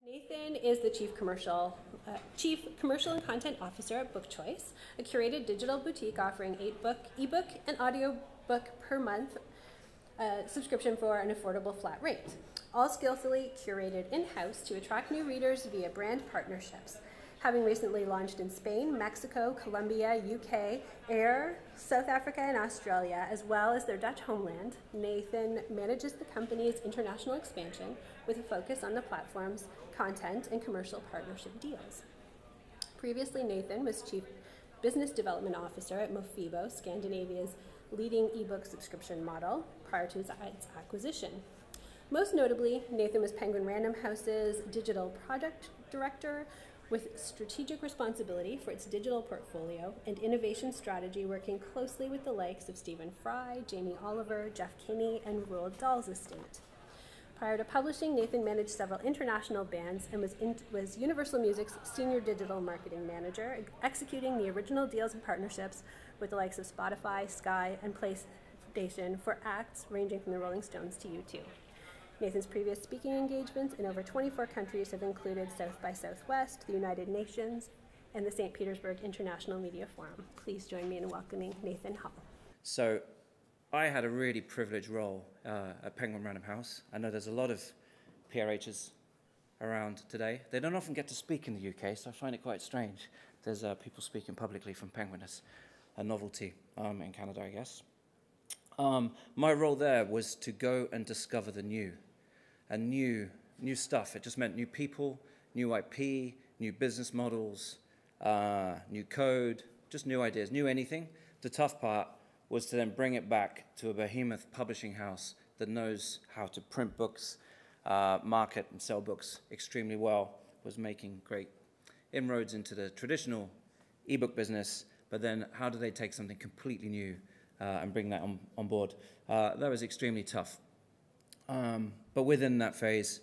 Nathan is the Chief Commercial and Content Officer at Bookchoice, a curated digital boutique offering ebook and audiobook per month subscription for an affordable flat rate, all skillfully curated in-house to attract new readers via brand partnerships. Having recently launched in Spain, Mexico, Colombia, UK, South Africa, and Australia, as well as their Dutch homeland, Nathan manages the company's international expansion with a focus on the platform's content and commercial partnership deals. Previously, Nathan was Chief Business Development Officer at Mofibo, Scandinavia's leading ebook subscription model, prior to its acquisition. Most notably, Nathan was Penguin Random House's Digital Project Director, with strategic responsibility for its digital portfolio and innovation strategy, working closely with the likes of Stephen Fry, Jamie Oliver, Jeff Kinney, and Roald Dahl's estate. Prior to publishing, Nathan managed several international bands and was Universal Music's Senior Digital Marketing Manager, executing the original deals and partnerships with the likes of Spotify, Sky, and PlayStation for acts ranging from the Rolling Stones to U2. Nathan's previous speaking engagements in over 24 countries have included South by Southwest, the United Nations, and the St. Petersburg International Media Forum. Please join me in welcoming Nathan Hall. So I had a really privileged role at Penguin Random House. I know there's a lot of PRHs around today. They don't often get to speak in the UK, so I find it quite strange. There's people speaking publicly from Penguin as a novelty in Canada, I guess. My role there was to go and discover the new. And new stuff. It just meant new people, new IP, new business models, new code, just new ideas, new anything. The tough part was to then bring it back to a behemoth publishing house that knows how to print books, market and sell books extremely well, was making great inroads into the traditional ebook business, but then how do they take something completely new and bring that on board? That was extremely tough. But within that phase,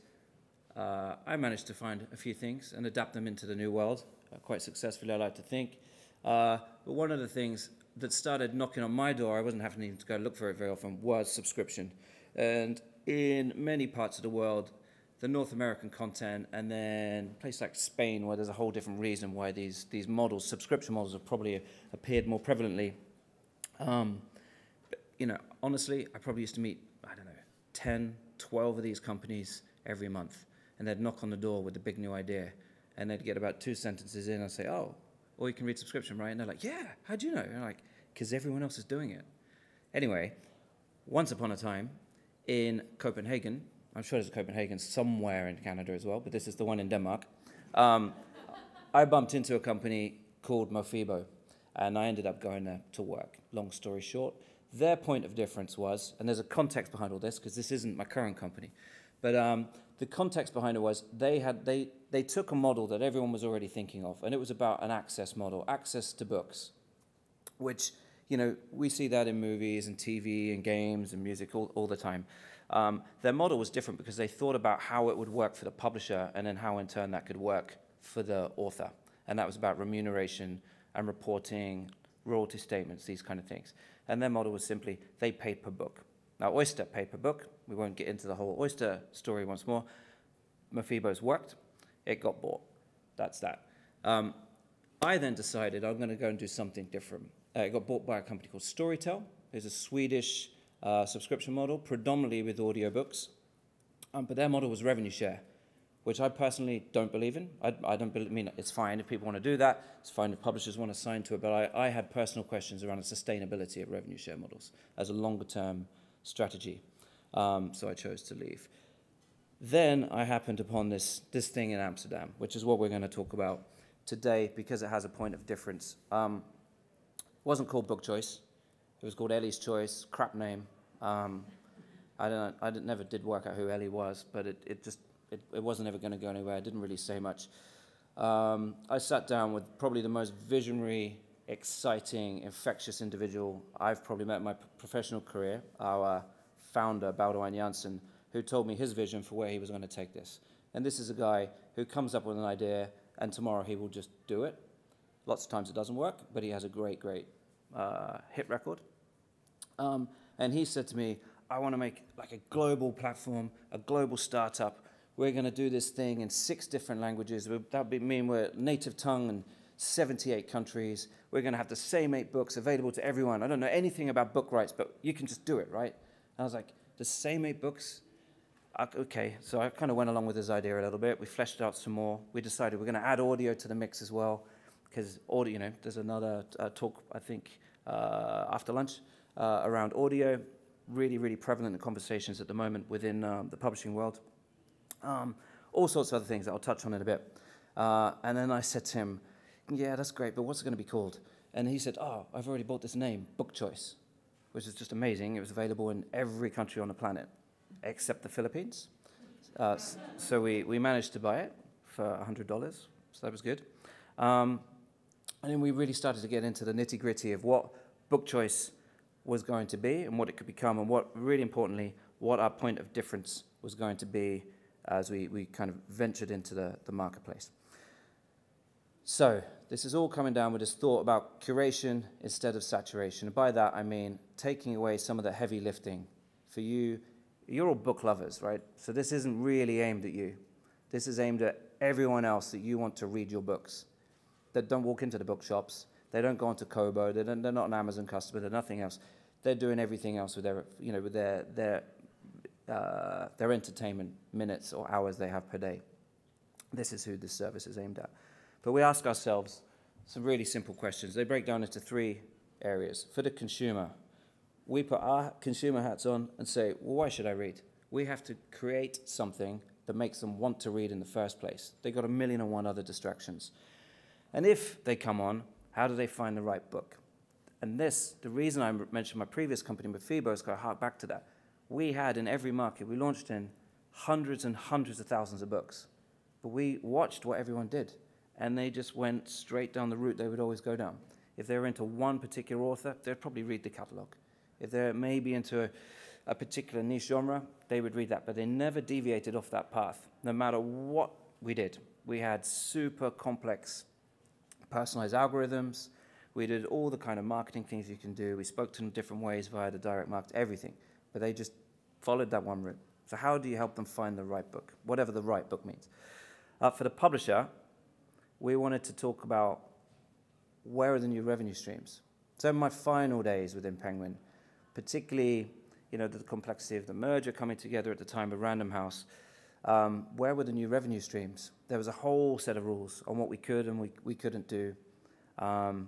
I managed to find a few things and adapt them into the new world quite successfully, I like to think. But one of the things that started knocking on my door, I wasn't having to go look for it very often, was subscription. And in many parts of the world, the North American content, and then a place like Spain, where there's a whole different reason why these models, subscription models, have probably appeared more prevalently. You know, honestly, I probably used to meet, 10, 12 of these companies every month, and they'd knock on the door with a big new idea, and they'd get about 2 sentences in and say, oh, or you can read subscription, right? And they're like, yeah, how'd you know? And I'm like, because everyone else is doing it. Anyway, once upon a time in Copenhagen, I'm sure there's a Copenhagen somewhere in Canada as well, but this is the one in Denmark, I bumped into a company called Mofibo, and I ended up going there to work. Long story short, their point of difference was, and there's a context behind all this because this isn't my current company, but the context behind it was they took a model that everyone was already thinking of, and it was about an access model, access to books, which, you know, we see that in movies and TV and games and music all the time. Their model was different because they thought about how it would work for the publisher and then how in turn that could work for the author, and that was about remuneration and reporting, royalty statements, these kind of things. And their model was simply, they paid per book. Now, Oyster paid per book. We won't get into the whole Oyster story once more. Mofibo's worked. It got bought. That's that. I then decided I'm going to go and do something different. It got bought by a company called Storytel. It's a Swedish subscription model, predominantly with audiobooks. But their model was revenue share, which I personally don't believe in. I mean, it's fine if people want to do that. It's fine if publishers want to sign to it. But I had personal questions around the sustainability of revenue share models as a longer-term strategy. So I chose to leave. Then I happened upon this thing in Amsterdam, which is what we're going to talk about today because it has a point of difference. It wasn't called Bookchoice. It was called Ellies Choice. Crap name. I never did work out who Ellie was, but it wasn't ever going to go anywhere. I didn't really say much. I sat down with probably the most visionary, exciting, infectious individual I've probably met in my professional career, our founder, Baldwin Jansen, who told me his vision for where he was going to take this. And this is a guy who comes up with an idea, and tomorrow he will just do it. Lots of times it doesn't work, but he has a great hit record. And he said to me, I want to make like a global platform, a global startup we're going to do this thing in 6 different languages. That would mean we're native tongue in 78 countries. We're going to have the same 8 books available to everyone. I don't know anything about book rights, but you can just do it, right? And I was like, the same 8 books? Okay, so I kind of went along with this idea a little bit. We fleshed it out some more. We decided we're going to add audio to the mix as well, because audio, you know, there's another talk, I think, after lunch around audio. Really, really prevalent in conversations at the moment within the publishing world. All sorts of other things that I'll touch on in a bit. And then I said to him, yeah, that's great, but what's it going to be called? And he said, oh, I've already bought this name, Bookchoice, which is just amazing. It was available in every country on the planet, except the Philippines. So we managed to buy it for $100, so that was good. And then we really started to get into the nitty-gritty of what Bookchoice was going to be and what it could become, and what, really importantly, what our point of difference was going to be as we kind of ventured into the marketplace. So this is all coming down with this thought about curation instead of saturation. And by that, I mean taking away some of the heavy lifting. For you, you're all book lovers, right? So this isn't really aimed at you. This is aimed at everyone else that you want to read your books, that don't walk into the bookshops. They don't go onto Kobo. They're not an Amazon customer. They're nothing else. They're doing everything else with their, you know, with their entertainment minutes or hours they have per day. This is who this service is aimed at. But we ask ourselves some really simple questions. They break down into 3 areas. For the consumer, we put our consumer hats on and say, well, why should I read? We have to create something that makes them want to read in the first place. They've got 1,000,001 other distractions. And if they come on, how do they find the right book? And this, the reason I mentioned my previous company, Mofibo, is going to hark back to that. We had in every market we launched in hundreds and hundreds of thousands of books. But we watched what everyone did, and they just went straight down the route they would always go down. If they were into one particular author, they'd probably read the catalog. If they're maybe into a particular niche genre, they would read that, but they never deviated off that path, no matter what we did. We had super complex personalized algorithms. We did all the kind of marketing things you can do. We spoke to them different ways via the direct market, everything. But they just followed that one route. So how do you help them find the right book, whatever the right book means? For the publisher, we wanted to talk about where are the new revenue streams. So in my final days within Penguin, particularly, you know, the complexity of the merger coming together at the time of Random House, where were the new revenue streams? There was a whole set of rules on what we could and we couldn't do. And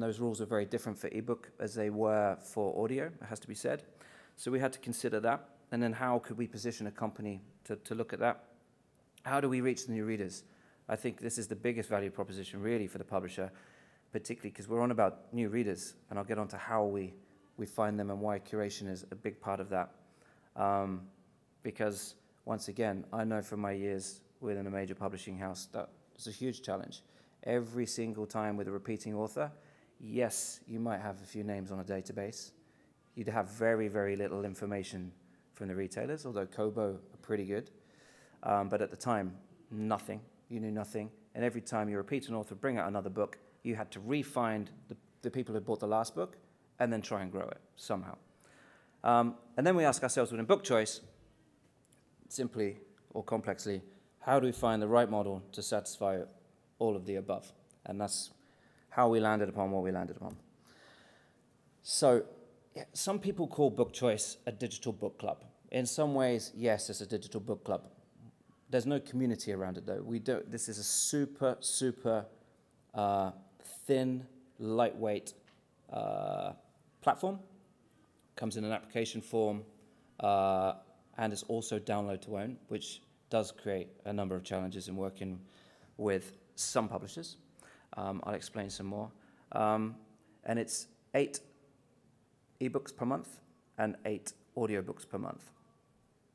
those rules are very different for ebook as they were for audio, it has to be said. So we had to consider that. And then how could we position a company to look at that? How do we reach the new readers? I think this is the biggest value proposition really for the publisher, particularly because we're on about new readers. And I'll get on to how we find them and why curation is a big part of that. Because once again, I know from my years within a major publishing house that it's a huge challenge. Every single time with a repeating author, yes, you might have a few names on a database. You'd have very, very little information from the retailers, although Kobo are pretty good. But at the time, nothing. You knew nothing. And every time you repeat an author, bring out another book, you had to re-find the people who bought the last book and then try and grow it somehow. And then we ask ourselves within Bookchoice, simply or complexly, how do we find the right model to satisfy all of the above? And that's how we landed upon what we landed upon. So some people call Bookchoice a digital book club. In some ways, yes, it's a digital book club. There's no community around it, though. This is a super, super thin, lightweight platform. Comes in an application form, and it's also download to own, which does create a number of challenges in working with some publishers. I'll explain some more. And it's 8 ebooks per month and 8 audiobooks per month.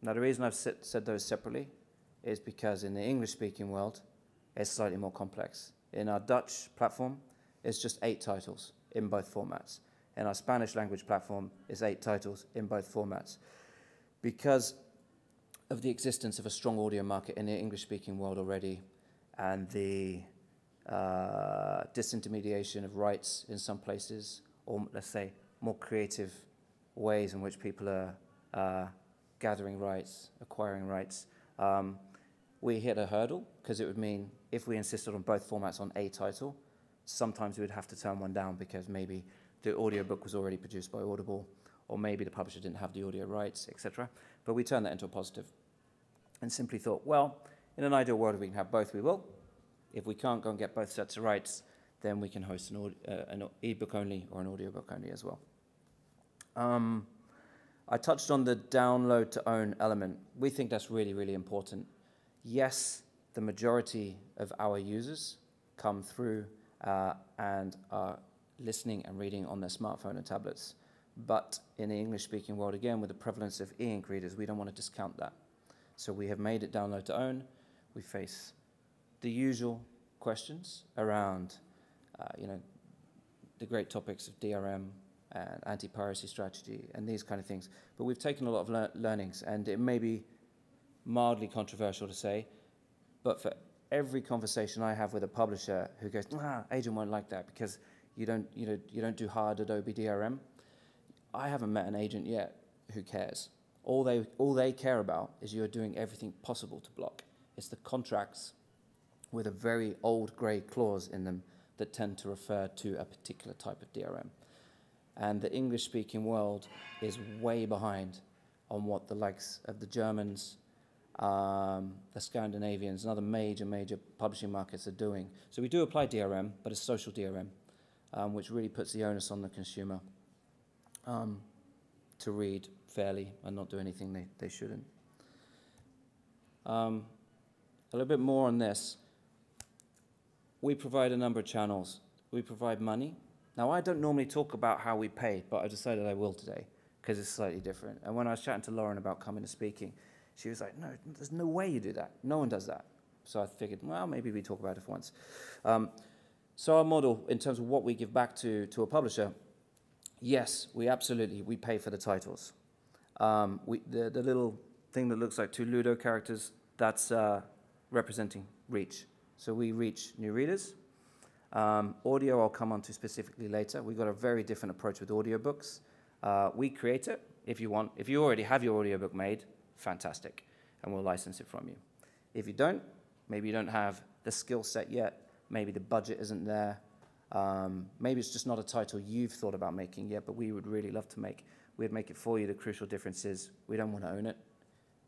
Now, the reason I've said those separately is because in the English-speaking world, it's slightly more complex. In our Dutch platform, it's just 8 titles in both formats. In our Spanish language platform, it's 8 titles in both formats. Because of the existence of a strong audio market in the English-speaking world already, and the disintermediation of rights in some places, or let's say more creative ways in which people are gathering rights, acquiring rights, we hit a hurdle, because it would mean if we insisted on both formats on a title, sometimes we would have to turn one down because maybe the audiobook was already produced by Audible, or maybe the publisher didn't have the audio rights, etc. But we turned that into a positive and simply thought, well, in an ideal world, if we can have both, we will. If we can't go and get both sets of rights, then we can host an ebook only or an audiobook only as well. I touched on the download to own element. We think that's really, really important. Yes, the majority of our users come through and are listening and reading on their smartphone and tablets. But in the English-speaking world, again, with the prevalence of e-ink readers, we don't want to discount that. So we have made it download to own. We face the usual questions around, the great topics of DRM and anti-piracy strategy and these kind of things. But we've taken a lot of learnings, and it may be mildly controversial to say, but for every conversation I have with a publisher who goes, agent won't like that because you don't do hard Adobe DRM, I haven't met an agent yet who cares. All they care about is you're doing everything possible to block. It's the contracts with a very old grey clause in them that tend to refer to a particular type of DRM. And the English-speaking world is way behind on what the likes of the Germans, the Scandinavians, and other major publishing markets are doing. So we do apply DRM, but it's social DRM, which really puts the onus on the consumer to read fairly and not do anything they shouldn't. A little bit more on this. We provide a number of channels. We provide money. Now, I don't normally talk about how we pay, but I decided I will today because it's slightly different. And when I was chatting to Lauren about coming to speaking, she was like, no, there's no way you do that. No one does that. So I figured, well, maybe we talk about it for once. So our model, in terms of what we give back to a publisher, yes, we pay for the titles. The little thing that looks like two Ludo characters, that's representing reach. So we reach new readers. Audio I'll come on to specifically later. We've got a very different approach with audiobooks. We create it if you want. If you already have your audiobook made, fantastic, and we'll license it from you. If you don't, maybe you don't have the skill set yet, maybe the budget isn't there, maybe it's just not a title you've thought about making yet, but we would really love to make. We'd make it for you. The crucial difference is we don't want to own it.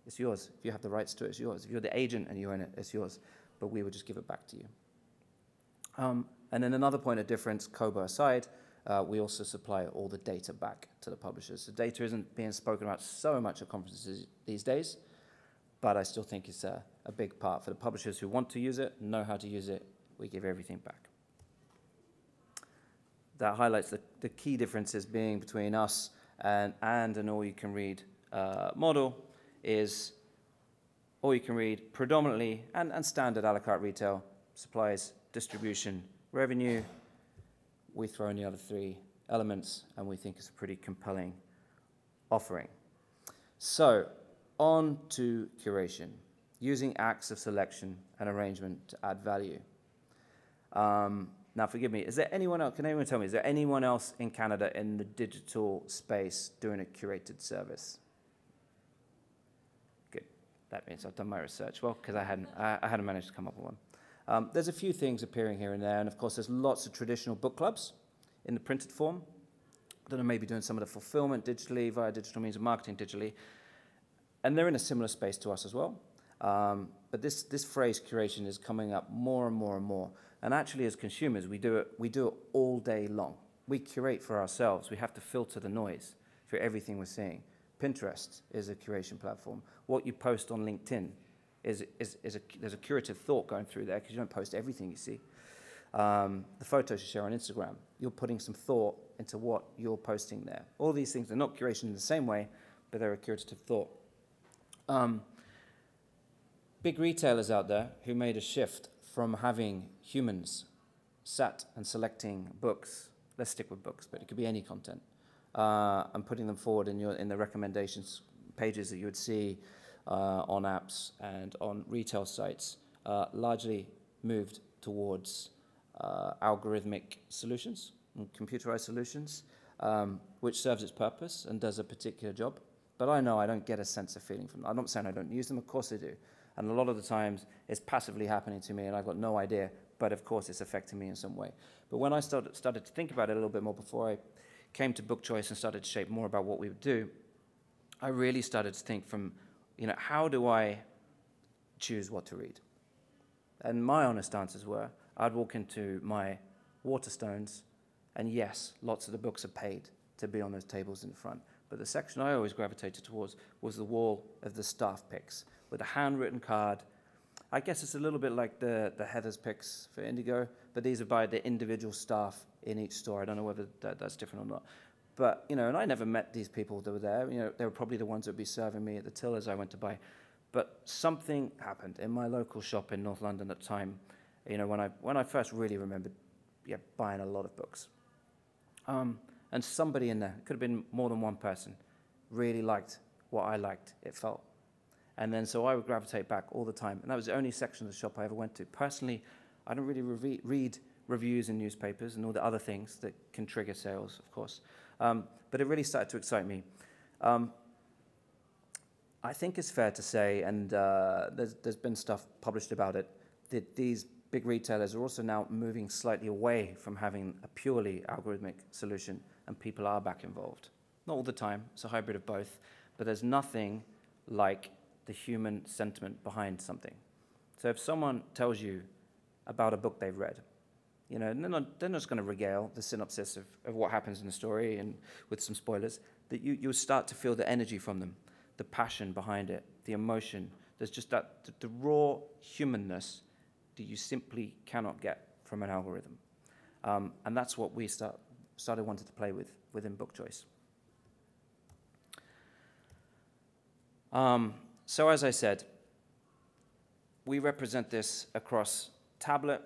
It's yours. If you have the rights to it, it's yours. If you're the agent and you own it, it's yours. But we would just give it back to you. And then another point of difference, COBA aside, we also supply all the data back to the publishers. The data isn't being spoken about so much at conferences these days, but I still think it's a big part for the publishers who want to use it, know how to use it. We give everything back. That highlights the key differences being between us and an all-you-can-read model is all-you-can-read predominantly and standard a la carte retail supplies, distribution, revenue. We throw in the other three elements, and we think it's a pretty compelling offering. So, on to curation, using acts of selection and arrangement to add value. Now, forgive me, is there anyone else, can anyone tell me, is there anyone else in Canada in the digital space doing a curated service? Good. That means I've done my research well, because I hadn't managed to come up with one. There's a few things appearing here and there, and of course there's lots of traditional book clubs in the printed form that are maybe doing some of the fulfillment digitally, via digital means of marketing digitally, and they're in a similar space to us as well. But this phrase curation is coming up more and more and more. And actually, as consumers, we do it all day long. We curate for ourselves. We have to filter the noise for everything we're seeing. Pinterest is a curation platform. What you post on LinkedIn there's a curative thought going through there because you don't post everything you see. The photos you share on Instagram, you're putting some thought into what you're posting there. All these things are not curation in the same way, but they're a curative thought. Big retailers out there who made a shift from having humans sat and selecting books, let's stick with books, but it could be any content, and putting them forward in the recommendations pages that you would see on apps and on retail sites, largely moved towards algorithmic solutions and computerized solutions, which serves its purpose and does a particular job. But I know I don't get a sense of feeling from them. I'm not saying I don't use them, of course I do. And a lot of the times, it's passively happening to me, and I've got no idea, but of course, it's affecting me in some way. But when I started to think about it a little bit more before I came to Book Choice and started to shape more about what we would do, I really started to think from, how do I choose what to read? And my honest answers were, I'd walk into my Waterstones, and yes, lots of the books are paid to be on those tables in the front. But the section I always gravitated towards was the wall of the staff picks, with a handwritten card. I guess it's a little bit like the Heather's picks for Indigo, but these are by the individual staff in each store. I don't know whether that's different or not. But, and I never met these people that were there. They were probably the ones that would be serving me at the till as I went to buy. But something happened in my local shop in North London at the time, when I first really remembered buying a lot of books. And somebody in there, it could have been more than one person, really liked what I liked, it felt. And then so I would gravitate back all the time. And that was the only section of the shop I ever went to. Personally, I don't really read reviews in newspapers and all the other things that can trigger sales, of course. But it really started to excite me. I think it's fair to say, and there's been stuff published about it, that these big retailers are also now moving slightly away from having a purely algorithmic solution, and people are back involved. Not all the time, it's a hybrid of both, but there's nothing like the human sentiment behind something. So if someone tells you about a book they've read, they're not just going to regale the synopsis of what happens in the story and with some spoilers, that you'll start to feel the energy from them, the passion behind it, the emotion. There's just the raw humanness that you simply cannot get from an algorithm. And that's what we started wanting to play with within Book Choice. So as I said, we represent this across tablet,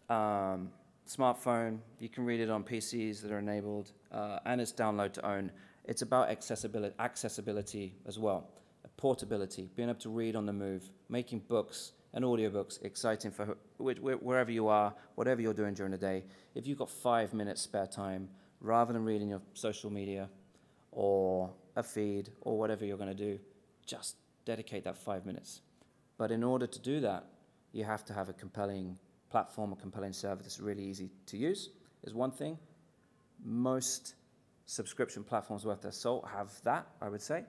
smartphone. You can read it on PCs that are enabled, and it's download to own. It's about accessibility as well, portability, being able to read on the move, making books and audiobooks exciting for wherever you are, whatever you're doing during the day. If you've got 5 minutes spare time, rather than reading your social media or a feed or whatever you're going to do, just dedicate that 5 minutes. But in order to do that, you have to have a compelling platform, a compelling service that's really easy to use, is one thing. Most subscription platforms worth their salt have that, I would say.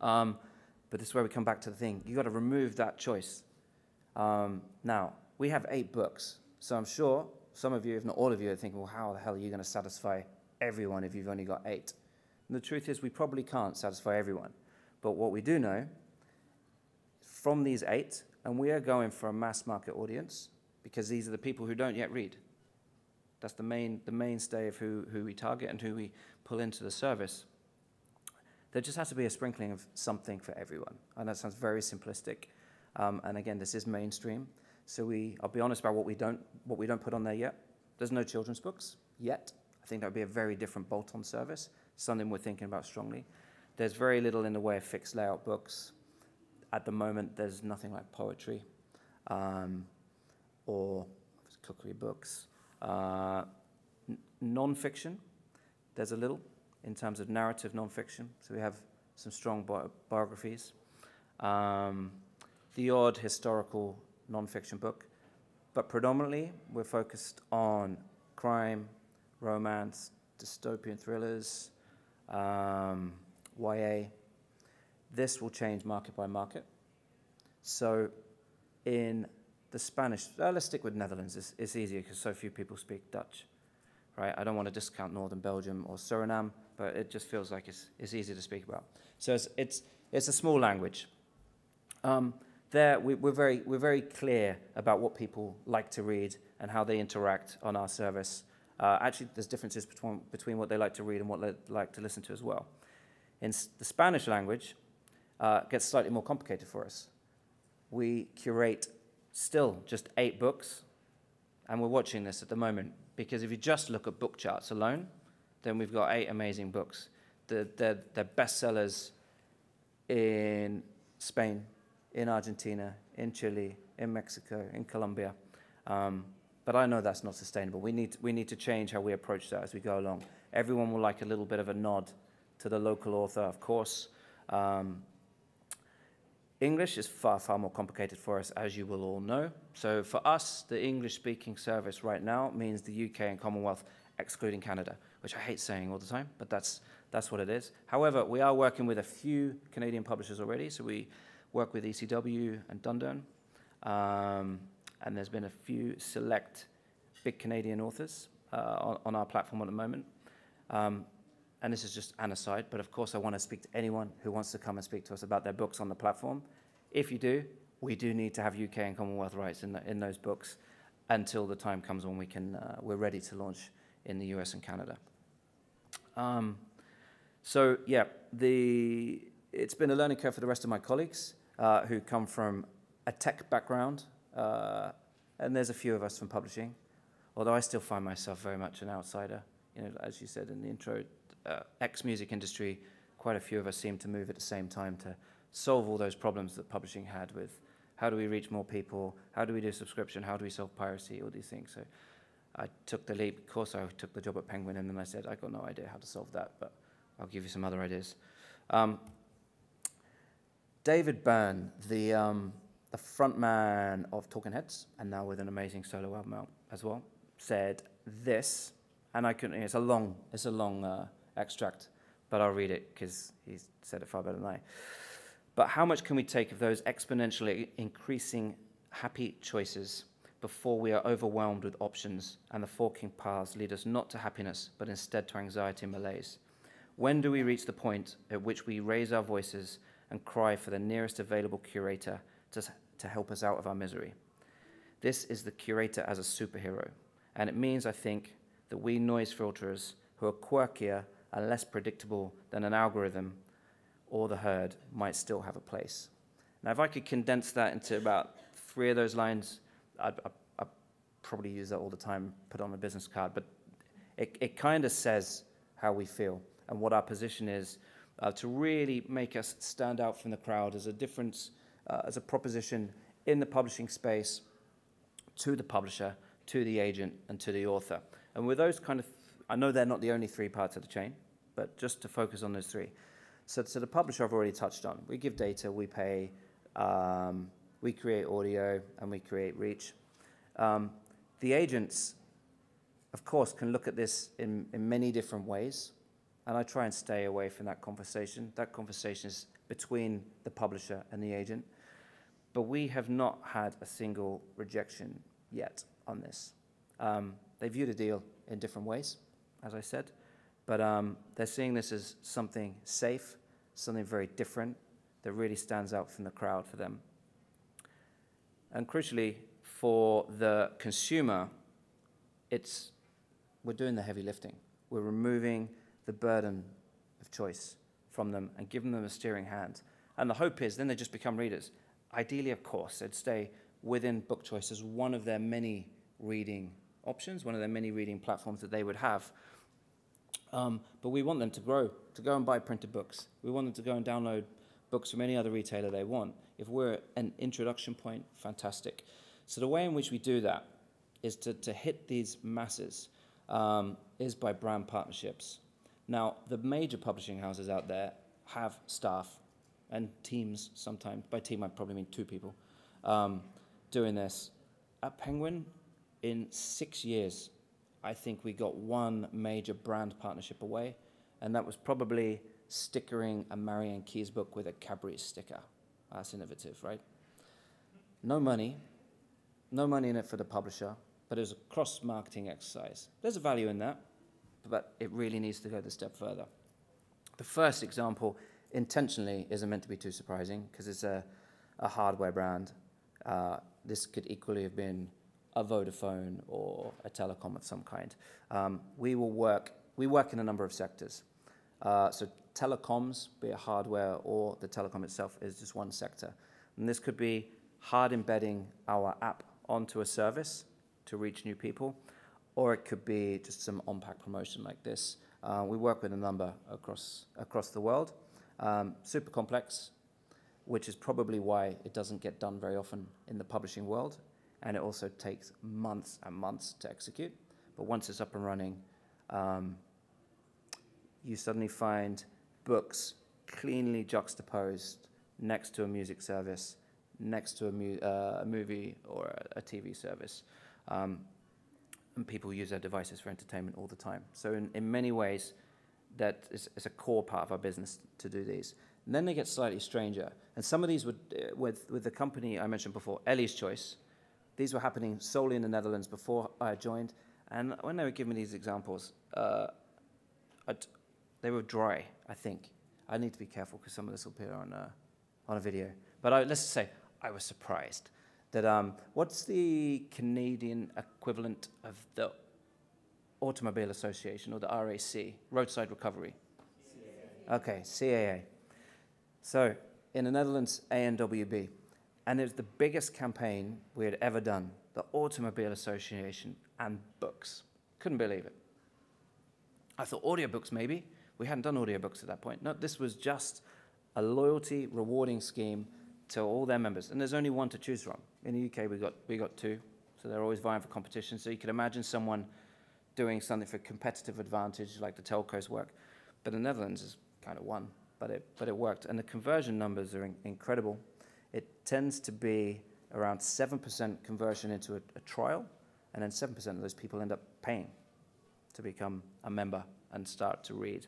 But this is where we come back to the thing. You've got to remove that choice. Now, we have 8 books, so I'm sure some of you, if not all of you, are thinking, well, how the hell are you going to satisfy everyone if you've only got 8? And the truth is, we probably can't satisfy everyone. But what we do know, from these 8, and we are going for a mass market audience, because these are the people who don't yet read. That's the mainstay of who we target and who we pull into the service. There just has to be a sprinkling of something for everyone. And that sounds very simplistic. And again, this is mainstream. So I'll be honest about what we don't put on there yet. There's no children's books yet. I think that would be a very different bolt-on service, something we're thinking about strongly. There's very little in the way of fixed layout books. At the moment, there's nothing like poetry or cookery books. Non-fiction, there's a little in terms of narrative non-fiction. So we have some strong biographies. The odd historical non-fiction book. But predominantly, we're focused on crime, romance, dystopian thrillers, YA. This will change market by market. So in the Spanish, let's stick with Netherlands. It's easier because so few people speak Dutch, right? I don't want to discount Northern Belgium or Suriname, but it just feels like it's easier to speak about. So it's a small language. There we're very clear about what people like to read and how they interact on our service. Actually, there's differences between what they like to read and what they like to listen to as well. In the Spanish language, gets slightly more complicated for us. We curate still just 8 books, and we're watching this at the moment, because if you just look at book charts alone, then we've got 8 amazing books. They're bestsellers in Spain, in Argentina, in Chile, in Mexico, in Colombia. But I know that's not sustainable. We need to change how we approach that as we go along. Everyone will like a little bit of a nod to the local author, of course. English is far, far more complicated for us, as you will all know. So for us, the English-speaking service right now means the UK and Commonwealth, excluding Canada, which I hate saying all the time, but that's what it is. However, we are working with a few Canadian publishers already. So we work with ECW and Dundurn, and there's been a few select big Canadian authors on our platform at the moment. And this is just an aside, but of course I want to speak to anyone who wants to come and speak to us about their books on the platform. If you do, we do need to have UK and Commonwealth rights in those books until the time comes when we're ready to launch in the US and Canada. So yeah, it's been a learning curve for the rest of my colleagues who come from a tech background, and there's a few of us from publishing, although I still find myself very much an outsider. You know, as you said in the intro, ex-music industry, quite a few of us seem to move at the same time to solve all those problems that publishing had with how do we reach more people, how do we do subscription, how do we solve piracy, all these things. So I took the leap. Of course, I took the job at Penguin, and then I said, I got no idea how to solve that, but I'll give you some other ideas. David Byrne, the front man of Talking Heads, and now with an amazing solo album out as well, said this, and I couldn't. It's a long extract, but I'll read it because he said it far better than I. But how much can we take of those exponentially increasing happy choices before we are overwhelmed with options and the forking paths lead us not to happiness, but instead to anxiety and malaise? When do we reach the point at which we raise our voices and cry for the nearest available curator to help us out of our misery? This is the curator as a superhero, and it means, I think, that we noise filterers who are quirkier and less predictable than an algorithm or the herd might still have a place. Now, if I could condense that into about 3 of those lines, I'd probably use that all the time, put on a business card, but it kind of says how we feel and what our position is to really make us stand out from the crowd as a difference, as a proposition in the publishing space to the publisher, to the agent, and to the author. And with those kind of, I know they're not the only 3 parts of the chain, but just to focus on those 3. So the publisher I've already touched on. We give data, we pay, we create audio, and we create reach. The agents, of course, can look at this in many different ways, and I try and stay away from that conversation. That conversation is between the publisher and the agent. But we have not had a single rejection yet on this. They view the deal in different ways, as I said, but they're seeing this as something safe, something very different that really stands out from the crowd for them. And crucially, for the consumer, we're doing the heavy lifting. We're removing the burden of choice from them and giving them a steering hand. And the hope is then they just become readers. Ideally, of course, they'd stay within Bookchoice as one of their many reading options, one of their many reading platforms that they would have. But we want them to grow, to go and buy printed books. We want them to go and download books from any other retailer they want. If we're an introduction point, fantastic. So the way in which we do that is to hit these masses is by brand partnerships. Now, the major publishing houses out there have staff and teams sometimes. By team, I probably mean 2 people doing this. At Penguin, in 6 years, I think we got 1 major brand partnership away, and that was probably stickering a Marianne Keyes book with a Cadbury sticker. That's innovative, right? No money in it for the publisher, but it was a cross-marketing exercise. There's a value in that, but it really needs to go the step further. The first example, intentionally, isn't meant to be too surprising because it's a hardware brand. This could equally have been a Vodafone or a telecom of some kind. We work in a number of sectors. So telecoms, be it hardware or the telecom itself, is just one sector. And this could be hard embedding our app onto a service to reach new people, or it could be just some on-pack promotion like this. We work with a number across the world. Super complex, which is probably why it doesn't get done very often in the publishing world, and it also takes months and months to execute. But once it's up and running, you suddenly find books cleanly juxtaposed next to a music service, next to a movie or a TV service. And people use their devices for entertainment all the time. So in many ways, that is a core part of our business to do these. And then they get slightly stranger. And some of these would, with the company I mentioned before, Ellies Choice, these were happening solely in the Netherlands before I joined. And when they were giving me these examples, they were dry, I think. I need to be careful because some of this will appear on a video. But let's just say I was surprised that, what's the Canadian equivalent of the Automobile Association, or the RAC, Roadside Recovery? CAA. Okay, CAA. So in the Netherlands, ANWB. And it was the biggest campaign we had ever done, the Automobile Association and books. Couldn't believe it. I thought audiobooks maybe. We hadn't done audiobooks at that point. No, this was just a loyalty rewarding scheme to all their members. And there's only one to choose from. In the UK, we got two. So they're always vying for competition. So you can imagine someone doing something for competitive advantage like the telcos work. But the Netherlands is kind of one, but it worked. And the conversion numbers are incredible. It tends to be around 7% conversion into a trial, and then 7% of those people end up paying to become a member and start to read.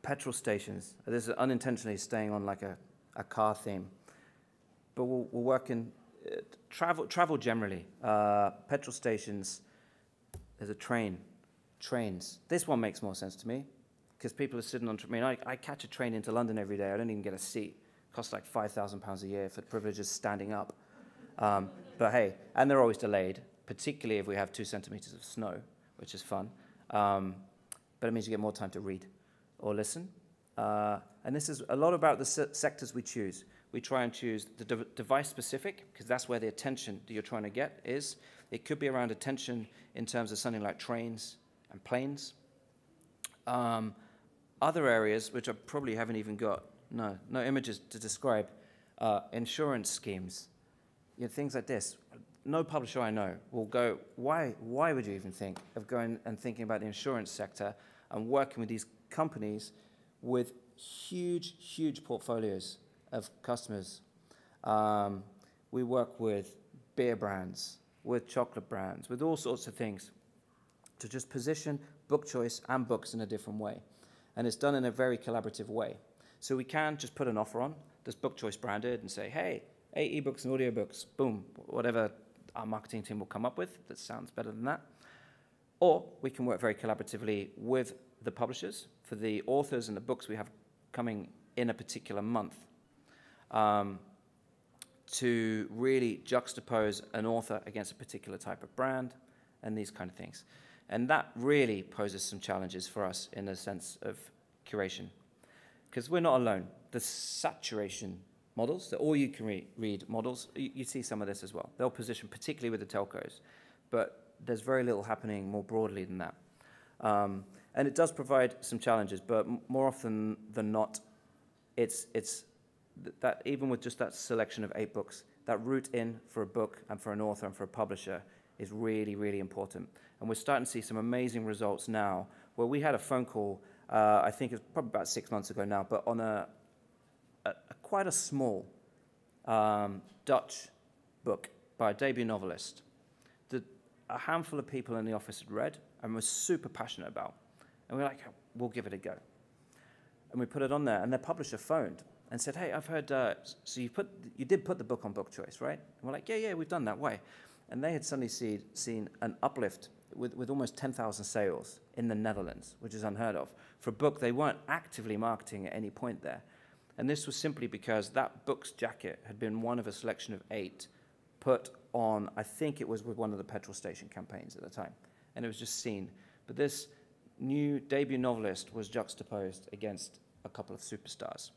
Petrol stations. This is unintentionally staying on like a car theme. But we'll work in travel generally. Petrol stations, there's a trains. This one makes more sense to me because people are sitting on, I catch a train into London every day. I don't even get a seat. It costs like £5,000 a year for the privilege of standing up. But hey, and they're always delayed, particularly if we have 2 centimeters of snow, which is fun. But it means you get more time to read or listen. And this is a lot about the sectors we choose. We try and choose the device specific, because that's where the attention that you're trying to get is. It could be around attention in terms of something like trains and planes. Other areas, which I probably haven't even got, no images to describe, insurance schemes, things like this. No publisher I know will go, why would you even think of going and thinking about the insurance sector and working with these companies with huge portfolios of customers? We work with beer brands, with chocolate brands, with all sorts of things to just position book choice and books in a different way. And it's done in a very collaborative way. So we can just put an offer on that's book choice branded and say, hey, 8 ebooks and audiobooks, boom, whatever our marketing team will come up with that sounds better than that. Or we can work very collaboratively with the publishers for the authors and the books we have coming in a particular month, to really juxtapose an author against a particular type of brand and these kind of things. And that really poses some challenges for us in the sense of curation, because we're not alone. The saturation models, the all-you-can-read models, you see some of this as well. They'll position particularly with the telcos, but there's very little happening more broadly than that. And it does provide some challenges, but more often than not, it's that even with just that selection of 8 books, that route in for a book and for an author and for a publisher is really important. And we're starting to see some amazing results now, where we had a phone call, I think it's probably about 6 months ago now, but on a quite a small Dutch book by a debut novelist that a handful of people in the office had read and were super passionate about. And we were like, we'll give it a go. And we put it on there, and their publisher phoned and said, hey, I've heard, so you did put the book on Book Choice, right? And we're like, yeah, we've done that way. And they had suddenly seen an uplift with almost 10,000 sales in the Netherlands, which is unheard of, for a book they weren't actively marketing at any point there. And this was simply because that book's jacket had been one of a selection of 8 put on, I think it was with one of the petrol station campaigns at the time. And it was just seen. But this new debut novelist was juxtaposed against a couple of superstars.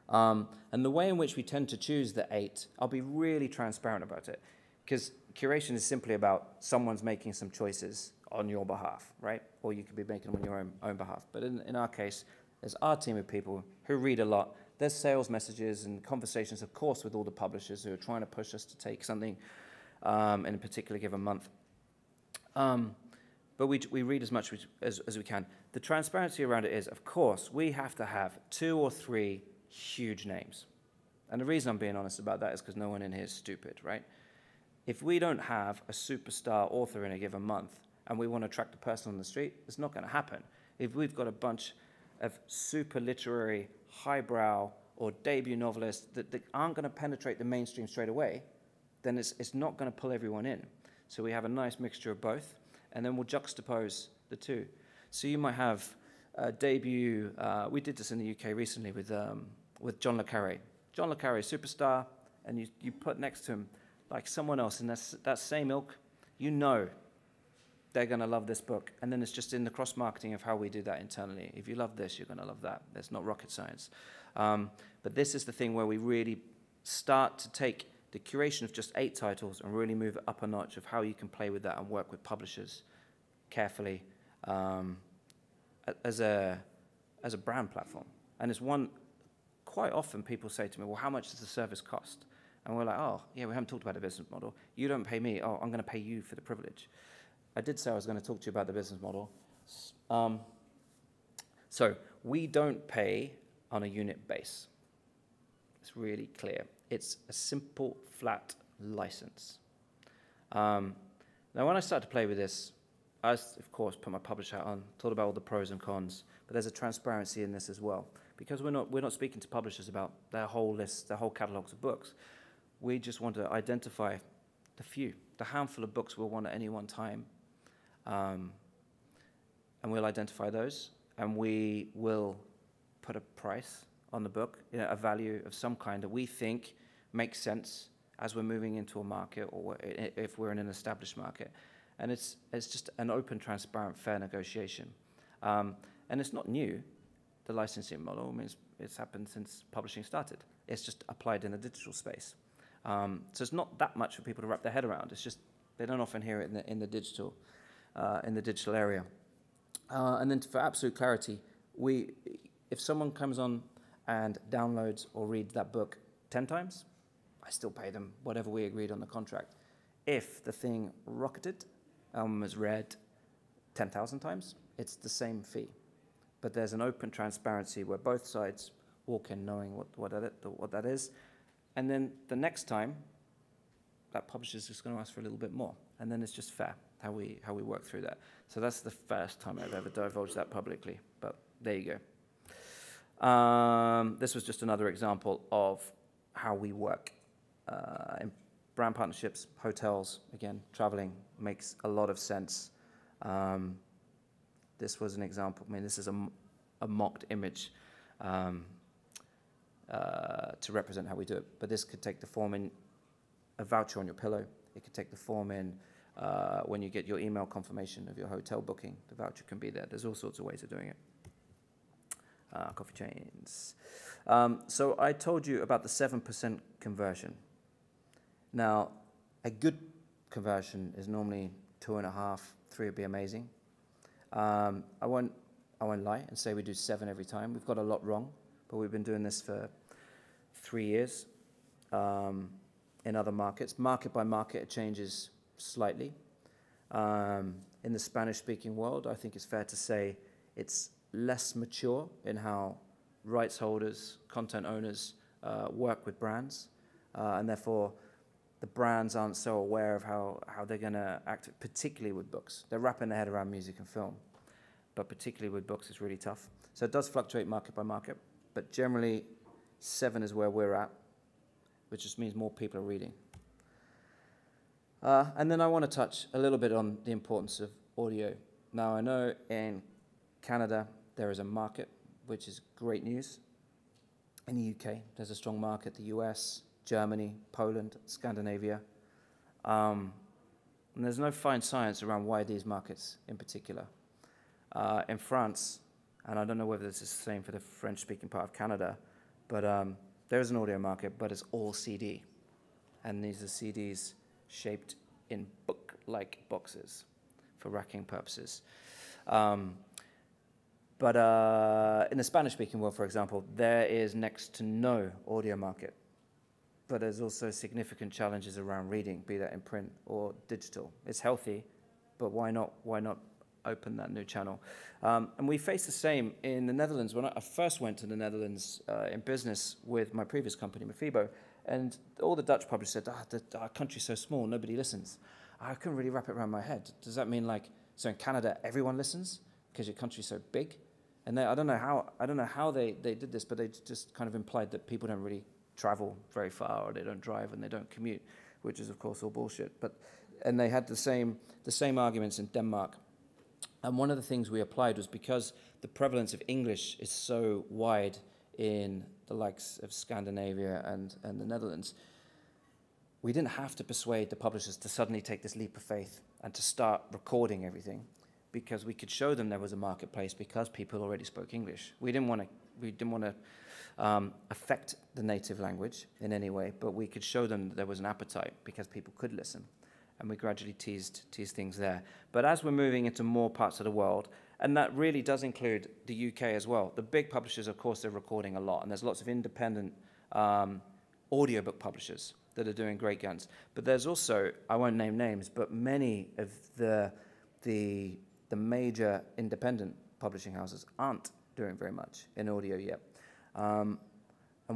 And the way in which we tend to choose the 8, I'll be really transparent about it, because curation is simply about someone's making some choices on your behalf, right? Or you could be making them on your own behalf. But in our case, there's our team of people who read a lot. There's sales messages and conversations, of course, with all the publishers who are trying to push us to take something in a particular given month. But we read as much as we can. the transparency around it is, of course, we have to have 2 or 3 huge names. And the reason I'm being honest about that is because no one in here is stupid, right? If we don't have a superstar author in a given month and we want to attract the person on the street, it's not going to happen. If we've got a bunch of super literary, highbrow, or debut novelists that aren't going to penetrate the mainstream straight away, then it's not going to pull everyone in. So we have a nice mixture of both, and then we'll juxtapose the two. So you might have a debut, we did this in the UK recently with John le Carré. John le Carré, superstar, and you put next to him like someone else in that same ilk, you know they're going to love this book. And then it's just in the cross-marketing of how we do that internally. If you love this, you're going to love that. That's not rocket science. But this is the thing where we really start to take the curation of just 8 titles and really move it up a notch of how you can play with that and work with publishers carefully as a brand platform. And it's one, quite often people say to me, well, how much does the service cost? And we're like, oh, yeah, we haven't talked about the business model. You don't pay me. Oh, I'm going to pay you for the privilege. I did say I was going to talk to you about the business model. So we don't pay on a unit base. It's really clear. It's a simple, flat license. Now, when I started to play with this, I, of course, put my publisher hat on, thought about all the pros and cons, but there's a transparency in this as well. Because we're not speaking to publishers about their whole list, their whole catalogues of books. We just want to identify the handful of books we'll want at any one time. And we'll identify those, and we will put a price on the book, a value of some kind that we think makes sense as we're moving into a market or if we're in an established market. And it's just an open, transparent, fair negotiation. And it's not new, the licensing model. I mean, it's happened since publishing started. It's just applied in the digital space. So it's not that much for people to wrap their head around. It's just they don't often hear it in the digital area. And then for absolute clarity, if someone comes on and downloads or reads that book 10 times, I still pay them whatever we agreed on the contract. If the thing rocketed and was read 10,000 times, it's the same fee. But there's an open transparency where both sides walk in knowing what that is. And then the next time, that publisher is just going to ask for a little bit more. And then it's just fair how we work through that. So that's the first time I've ever divulged that publicly. But there you go. This was just another example of how we work. In brand partnerships, hotels, again, traveling makes a lot of sense. This was an example. I mean, this is a mocked image to represent how we do it. But this could take the form in a voucher on your pillow. It could take the form in when you get your email confirmation of your hotel booking. The voucher can be there. There's all sorts of ways of doing it. Coffee chains. So I told you about the 7% conversion. Now, a good conversion is normally 2.5, 3 would be amazing. I won't lie and say we do 7 every time. We've got a lot wrong, but we've been doing this for 3 years in other markets. Market by market, it changes slightly. In the Spanish-speaking world, I think it's fair to say it's less mature in how rights holders, content owners work with brands, and therefore the brands aren't so aware of how they're going to act, particularly with books. They're wrapping their head around music and film, but particularly with books, it's really tough. So it does fluctuate market by market, but generally 7 is where we're at, which just means more people are reading. And then I want to touch a little bit on the importance of audio. Now, I know in Canada there is a market, which is great news. In the UK, there's a strong market. The US, Germany, Poland, Scandinavia. And there's no fine science around why these markets in particular. In France, and I don't know whether this is the same for the French-speaking part of Canada, but there is an audio market, but it's all CD. And these are CDs shaped in book-like boxes for racking purposes. But in the Spanish-speaking world, for example, there is next to no audio market. But there's also significant challenges around reading, be that in print or digital. It's healthy, but why not open that new channel. And we faced the same in the Netherlands. When I first went to the Netherlands in business with my previous company, Mafibo, and all the Dutch publishers said, our country's so small, nobody listens. I couldn't really wrap it around my head. Does that mean like, so in Canada, everyone listens because your country's so big? And I don't know how they did this, but they just kind of implied that people don't really travel very far, or they don't drive and they don't commute, which is of course all bullshit. And they had the same arguments in Denmark. And one of the things we applied was because the prevalence of English is so wide in the likes of Scandinavia and the Netherlands, we didn't have to persuade the publishers to suddenly take this leap of faith and to start recording everything, because we could show them there was a marketplace because people already spoke English. We didn't want to affect the native language in any way, but we could show them that there was an appetite because people could listen. And we gradually teased things there. But as we're moving into more parts of the world, and that really does include the UK as well, the big publishers, of course, they're recording a lot, and there's lots of independent audiobook publishers that are doing great guns. But there's also, I won't name names, but many of the major independent publishing houses aren't doing very much in audio yet. And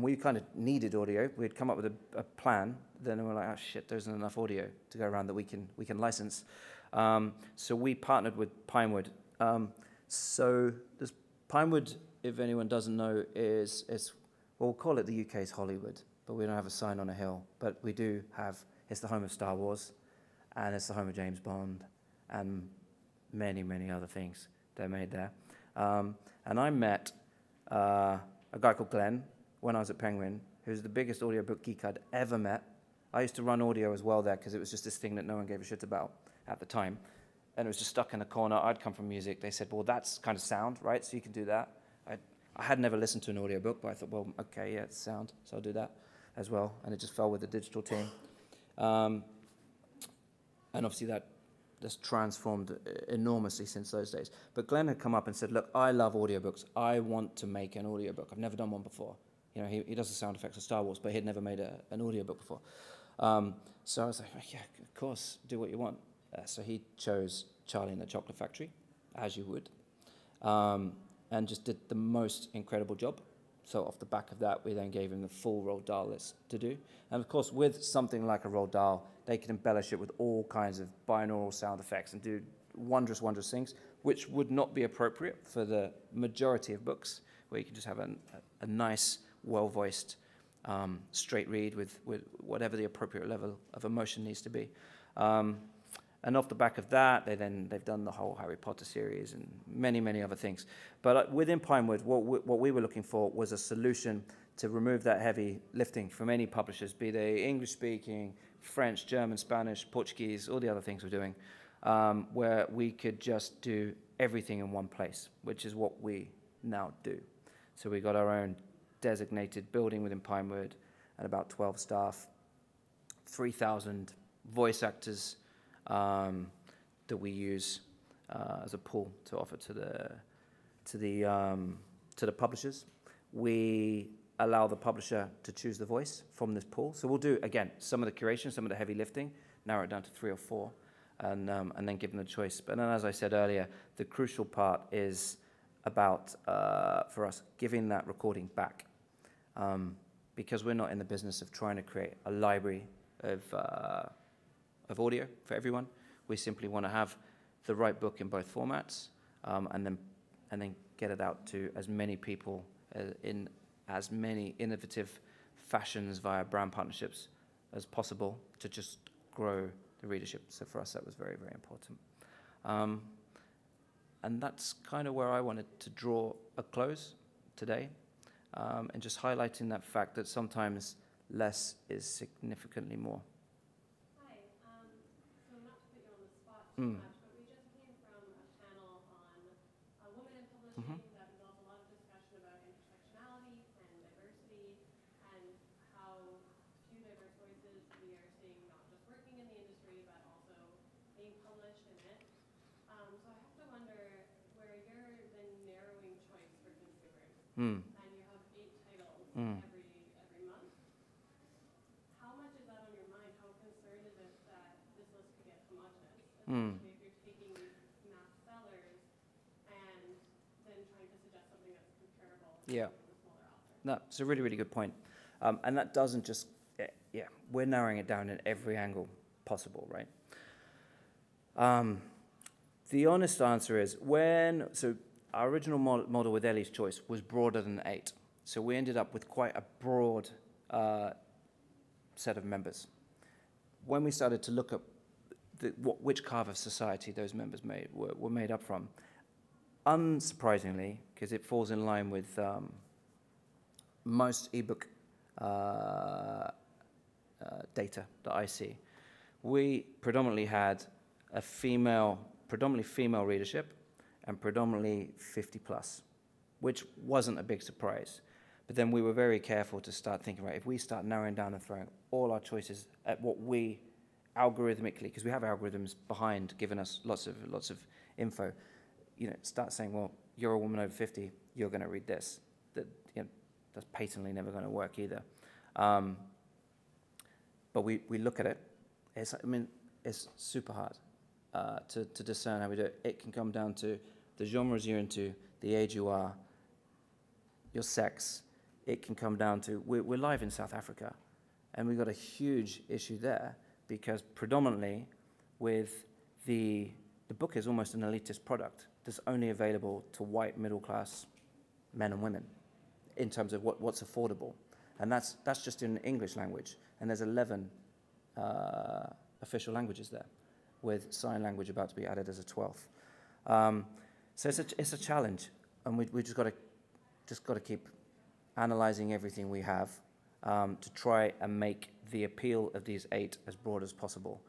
we kind of needed audio. We'd come up with a plan. Then we were like, oh shit, there isn't enough audio to go around that we can license. So we partnered with Pinewood. So this Pinewood, if anyone doesn't know, is well, we'll call it the UK's Hollywood, but we don't have a sign on a hill. But we do have, it's the home of Star Wars, and it's the home of James Bond, and many, many other things they're made there. And I met a guy called Glenn when I was at Penguin, who's the biggest audiobook geek I'd ever met. I used to run audio as well there because it was just this thing that no one gave a shit about at the time. And it was just stuck in a corner. I'd come from music. They said, well, that's kind of sound, right? So you can do that. I had never listened to an audiobook, but I thought, well, okay, yeah, it's sound, so I'll do that as well. And it just fell with the digital team. And obviously that's transformed enormously since those days. But Glenn had come up and said, look, I love audiobooks. I want to make an audiobook. I've never done one before. You know, he does the sound effects of Star Wars, but he'd never made an audiobook before. So I was like, yeah, of course, do what you want. So he chose Charlie and the Chocolate Factory, as you would, and just did the most incredible job. So off the back of that, we then gave him the full Roald Dahl list to do. And of course, with something like a Roald Dahl, they can embellish it with all kinds of binaural sound effects and do wondrous, wondrous things, which would not be appropriate for the majority of books, where you can just have a nice, well-voiced, straight read with whatever the appropriate level of emotion needs to be. And off the back of that, they've done the whole Harry Potter series and many, many other things. But within Pinewood, what we were looking for was a solution to remove that heavy lifting from any publishers, be they English-speaking, French, German, Spanish, Portuguese, all the other things we're doing, where we could just do everything in one place, which is what we now do. So we got our own designated building within Pinewood and about 12 staff, 3,000 voice actors, that we use as a pool to offer to the publishers. We allow the publisher to choose the voice from this pool. So we'll do, again, some of the curation, some of the heavy lifting, narrow it down to 3 or 4, and then give them the choice. But then, as I said earlier, the crucial part is about, for us, giving that recording back. Because we're not in the business of trying to create a library of audio for everyone. We simply want to have the right book in both formats, and then get it out to as many people in as many innovative fashions via brand partnerships as possible to just grow the readership. So for us, that was very, very important. And that's kind of where I wanted to draw a close today, and just highlighting that fact that sometimes less is significantly more. Too much, but we just came from a panel on women in publishing that involved a lot of discussion about intersectionality and diversity and how few diverse voices we are seeing, not just working in the industry, but also being published in it. So I have to wonder, where you're the narrowing choice for consumers, and you have 8 titles every month, how much is that on your mind? How concerned is it that this list could get homogenous? If you're taking mass sellers Yeah. No, it's a really, really good point. And that doesn't just, yeah, we're narrowing it down in every angle possible, right? The honest answer is so our original model with Ellies Choice was broader than 8. So we ended up with quite a broad set of members. When we started to look at which carve of society those members were made up from, unsurprisingly, because it falls in line with most ebook data that I see, we predominantly had a predominantly female readership and predominantly 50 plus, which wasn't a big surprise. But then we were very careful to start thinking, right, if we start narrowing down and throwing all our choices at what we algorithmically, because we have algorithms behind giving us lots of info, start saying, well, you're a woman over 50, you're going to read this. That's patently never going to work either. But we look at it. It's super hard to discern how we do it. It can come down to the genres you're into, the age you are, your sex. It can come down to, we're live in South Africa, and we've got a huge issue there because predominantly with the book is almost an elitist product that's only available to white middle-class men and women in terms of what's affordable. And that's just in English language. And there's 11 official languages there, with sign language about to be added as a 12th. So it's a challenge, and we just got to keep analyzing everything we have to try and make the appeal of these 8 as broad as possible.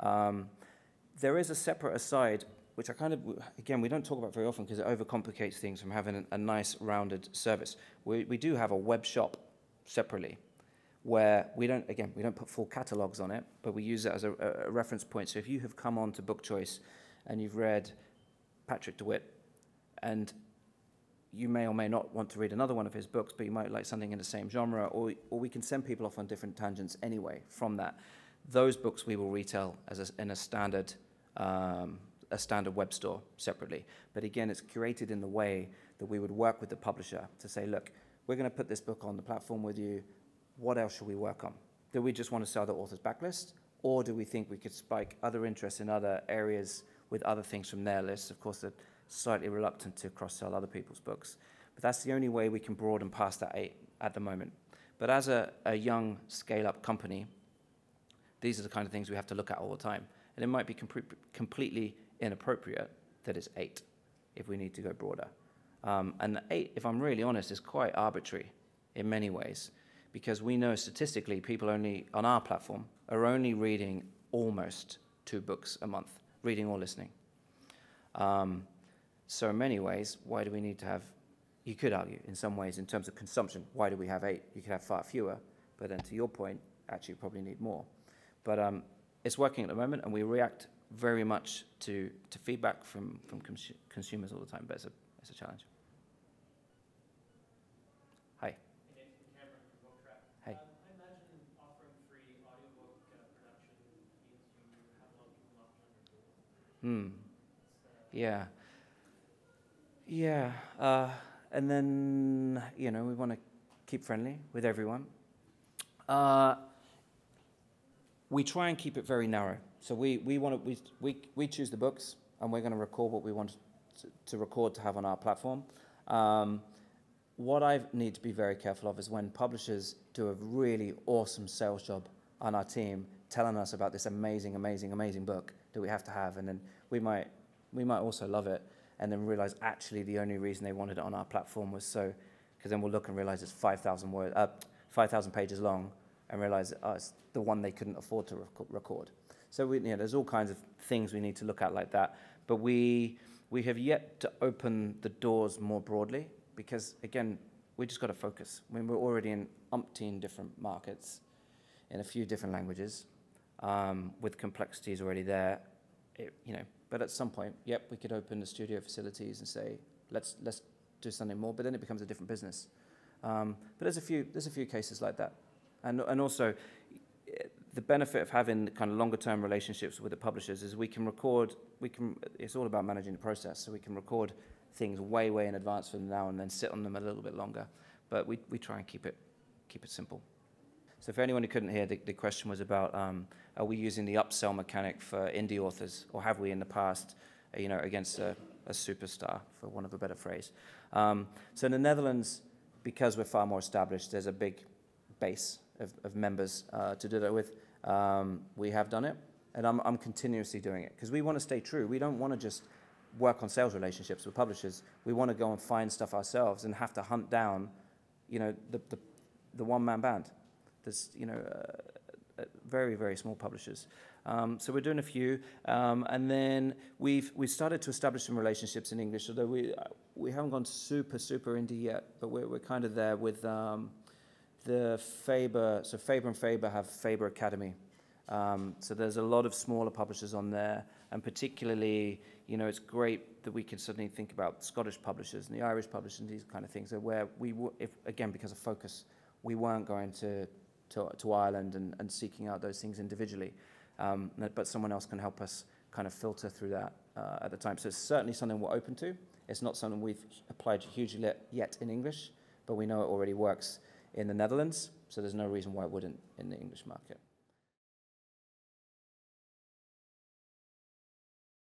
There is a separate aside, which again, we don't talk about very often because it overcomplicates things from having a nice rounded service. We do have a web shop separately, where we don't put full catalogs on it, but we use it as a reference point. So if you have come on to Bookchoice and you've read Patrick DeWitt, and you may or may not want to read another one of his books, but you might like something in the same genre, or we can send people off on different tangents anyway from that. Those books we will retail in a standard web store separately. But again, it's curated in the way that we would work with the publisher to say, look, we're going to put this book on the platform with you. What else should we work on? Do we just want to sell the author's backlist? Or do we think we could spike other interests in other areas with other things from their list? Of course, they're slightly reluctant to cross-sell other people's books. But that's the only way we can broaden past that 8 at the moment. But as a young scale-up company, these are the kind of things we have to look at all the time. And it might be completely inappropriate that it's 8 if we need to go broader. And the 8, if I'm really honest, is quite arbitrary in many ways, because we know statistically people only, on our platform, are only reading almost 2 books a month, reading or listening. So in many ways, why do we need to have, you could argue in some ways in terms of consumption, why do we have 8? You could have far fewer, but then to your point, actually you probably need more. But it's working at the moment, and we react very much to feedback from consumers all the time, but it's a challenge. Hi. Hey. I imagine offering free audiobook production means you have a lot of people knocking on your door. Yeah. Yeah. And then, we want to keep friendly with everyone. We try and keep it very narrow. So we choose the books, and we're going to record what we want to record to have on our platform. What I need to be very careful of is when publishers do a really awesome sales job on our team, telling us about this amazing, amazing, amazing book that we have to have, and then we might also love it, and then realize actually the only reason they wanted it on our platform was because then we'll look and realize it's 5,000 pages long, and realize it's the one they couldn't afford to record. So there's all kinds of things we need to look at like that, but we have yet to open the doors more broadly, because again, we just got to focus. I mean, we're already in umpteen different markets, in a few different languages, with complexities already there. But at some point, we could open the studio facilities and say, let's do something more. But then it becomes a different business. But there's a few cases like that, and also the benefit of having kind of longer term relationships with the publishers is we can record. It's all about managing the process. So we can record things way, way in advance for them now and then sit on them a little bit longer. But we try and keep it simple. So for anyone who couldn't hear, the question was about, are we using the upsell mechanic for indie authors, or have we in the past, against a superstar, for want of a better phrase? So in the Netherlands, because we're far more established, there's a big base of members to do that with. We have done it, and I'm continuously doing it, because we want to stay true. We don't want to just work on sales relationships with publishers. We want to go and find stuff ourselves and have to hunt down, the one-man band. There's, very, very small publishers. So we're doing a few, and then we've started to establish some relationships in English, although we haven't gone super indie yet, but we're kind of there with the Faber. So Faber and Faber have Faber Academy. So there's a lot of smaller publishers on there, and particularly, it's great that we can suddenly think about Scottish publishers and the Irish publishers and these kind of things, where again, because of focus, we weren't going to Ireland and seeking out those things individually. But someone else can help us kind of filter through that at the time. So it's certainly something we're open to. It's not something we've applied hugely yet in English, but we know it already works in the Netherlands, so there's no reason why it wouldn't in the English market.